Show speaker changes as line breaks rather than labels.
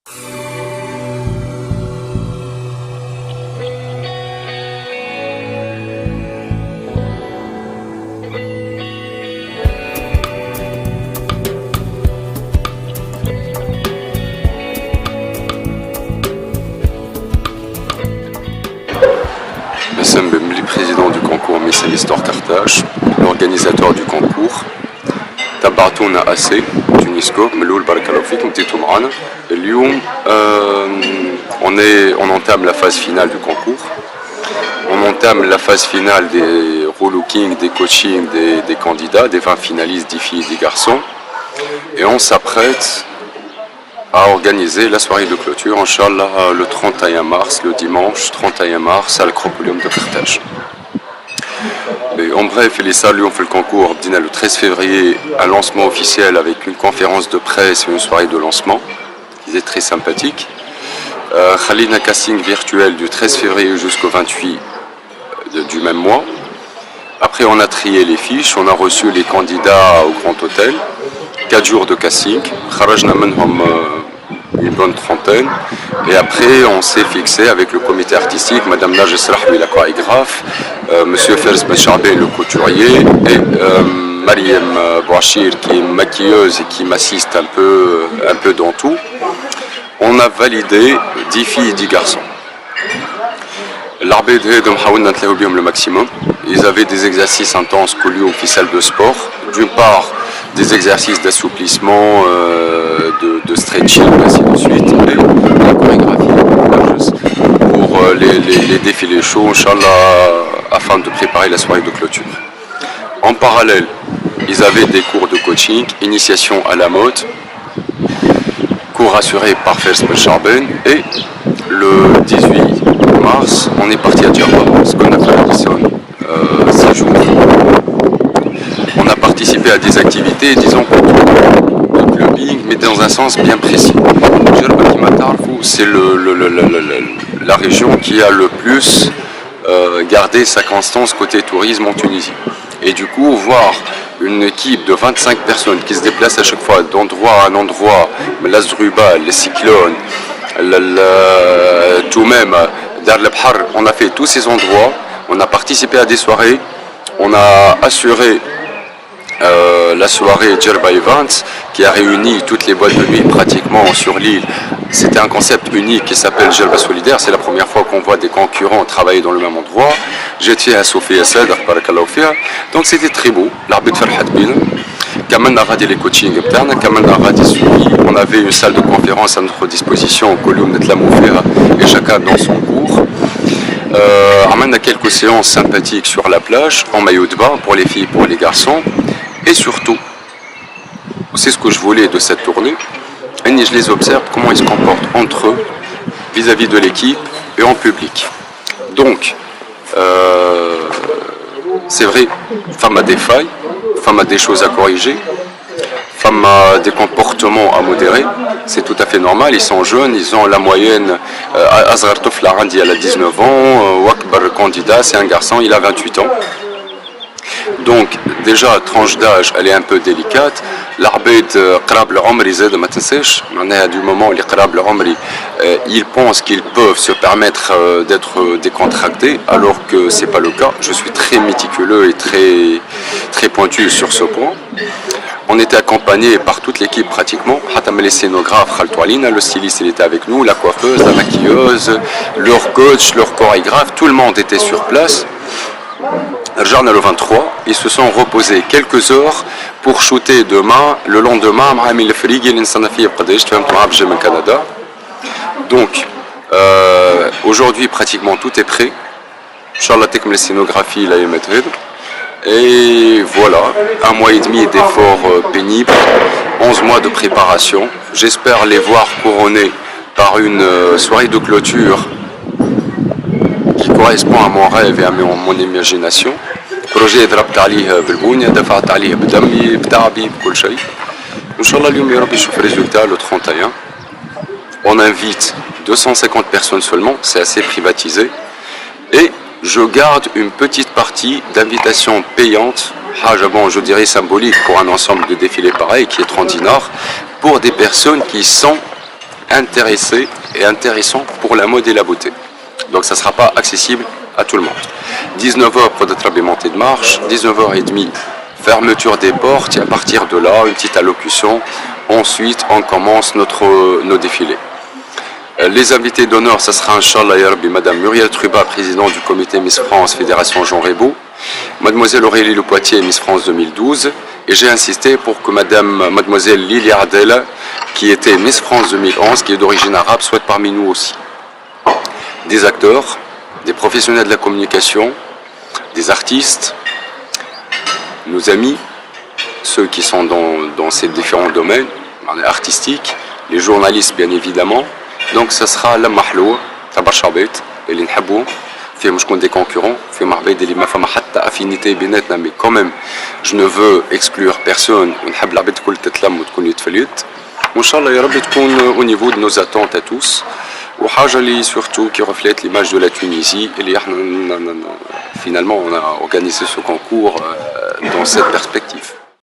Le président du concours Messam Histoire Carthage, l'organisateur du concours, Tabartouna AC, Tunisco, Meloul Barakallahu Fik, Mtitou Marana. Lyon, on entame la phase finale du concours. On entame la phase finale des relooking, des coachings des candidats, des 20 finalistes, des filles et des garçons. Et on s'apprête à organiser la soirée de clôture, Inch'Allah, le 31 mars, le dimanche 31 mars, à l'Acropolium de Carthage. Et en bref, les salles ont fait le concours le 13 février, un lancement officiel avec une conférence de presse et une soirée de lancement, qui est très sympathique. Khalina casting virtuel du 13 février jusqu'au 28 du même mois. Après, on a trié les fiches, on a reçu les candidats au Grand Hôtel. 4 jours de casting, une bonne trentaine, et après on s'est fixé avec le comité artistique, Madame Naja Srahmi, la chorégraphe, Monsieur Fers Bencharbé, le couturier, et Mariem Bouachir, qui est maquilleuse et qui m'assiste un peu dans tout. On a validé 10 filles et 10 garçons. L'arbitre le maximum. Ils avaient des exercices intenses collés aux ficelles de sport. D'une part, des exercices d'assouplissement, de stretching, ainsi de suite, et la chorégraphie pour les défilés chauds, Inch'Allah, afin de préparer la soirée de clôture. En parallèle, ils avaient des cours de coaching, initiation à la mode, cours assurés par Fers Belcharben, et le 18 mars, on est parti à Djerba, ce qu'on appelle Addison, 6 jours. On a participé à des activités, disons, de clubbing, mais dans un sens bien précis. C'est la région qui a le plus gardé sa constance côté tourisme en Tunisie. Et du coup, voir une équipe de 25 personnes qui se déplacent à chaque fois d'endroit à un endroit, l'Azruba, les cyclones, tout même, Dar al-Bahar, on a fait tous ces endroits, on a participé à des soirées, on a assuré la soirée Djerba Events qui a réuni toutes les boîtes de nuit pratiquement sur l'île. C'était un concept unique qui s'appelle Djerba Solidaire. C'est la première fois qu'on voit des concurrents travailler dans le même endroit. J'ai fait à Sofia Sadr, barakallahu fiha. Donc c'était très beau. L'arbitre Farhat Bin. Kaman a radé les coachings internes, Kaman a radé suivi. On avait une salle de conférence à notre disposition au Koloum Netlamoufera et chacun dans son cours. On a quelques séances sympathiques sur la plage, en maillot de bain pour les filles et pour les garçons. Et surtout, c'est ce que je voulais de cette tournée, et je les observe comment ils se comportent entre eux, vis-à-vis de l'équipe et en public. Donc, c'est vrai, femme a des failles, femme a des choses à corriger, femme a des comportements à modérer, c'est tout à fait normal, ils sont jeunes, ils ont la moyenne, Azrar Touflarandi elle a 19 ans, Wakbar candidat c'est un garçon, il a 28 ans. Donc déjà tranche d'âge elle est un peu délicate. L'arbitre قراب العمر زاد ما تنساش معناها du moment où les قراب العمر ils pensent qu'ils peuvent se permettre d'être décontractés alors que c'est pas le cas. Je suis très méticuleux et très pointu sur ce point. On était accompagné par toute l'équipe pratiquement. Les scénographes, le styliste il était avec nous, la coiffeuse, la maquilleuse, leur coach, leur chorégraphe, tout le monde était sur place. Le 23, ils se sont reposés quelques heures pour shooter demain, le lendemain, Canada. Donc, aujourd'hui, pratiquement tout est prêt. Inch'Allah, les scénographies, là, et voilà, 1 mois et demi d'efforts pénibles, 11 mois de préparation. J'espère les voir couronnés par une soirée de clôture qui correspond à mon rêve et à mon imagination. Projet ضربت عليه بالبنية دفعت عليه بدمي بتعبي بكل شيء. Inch'Allah اليوم يا رب نشوف résultat le 31. On invite 250 personnes seulement, c'est assez privatisé. Et je garde une petite partie d'invitation payante, bon, je dirais symbolique pour un ensemble de défilés pareil qui est 30 dinars, pour des personnes qui sont intéressé et intéressant pour la mode et la beauté. Donc ça ne sera pas accessible à tout le monde. 19h pour notre montée de marche, 19h30 fermeture des portes, et à partir de là, une petite allocution. Ensuite, on commence nos défilés. Les invités d'honneur, ça sera Inch'Allah ya Rabbi, Madame Muriel Truba, présidente du comité Miss France Fédération Jean Reybaud, Mademoiselle Aurélie Le Poitier, Miss France 2012, et j'ai insisté pour que Mademoiselle Lili Ardel, qui était Miss France 2011, qui est d'origine arabe, soit parmi nous aussi. Des acteurs, des professionnels de la communication, des artistes, nos amis, ceux qui sont dans ces différents domaines artistiques, les journalistes bien évidemment. Donc ce sera la mahloua, tabar shabit, et l'inhabou, fait mouchkon des concurrents, fait mahbed et ma femme hatta affinité binetna, mais quand même, je ne veux exclure personne, on hab l'abed kol tetlam ou tkun yitfalit. Inch'Allah ya Rabbi tkun au niveau de nos attentes à tous, ou haja li surtout qui reflète l'image de la Tunisie, et finalement on a organisé ce concours dans cette perspective.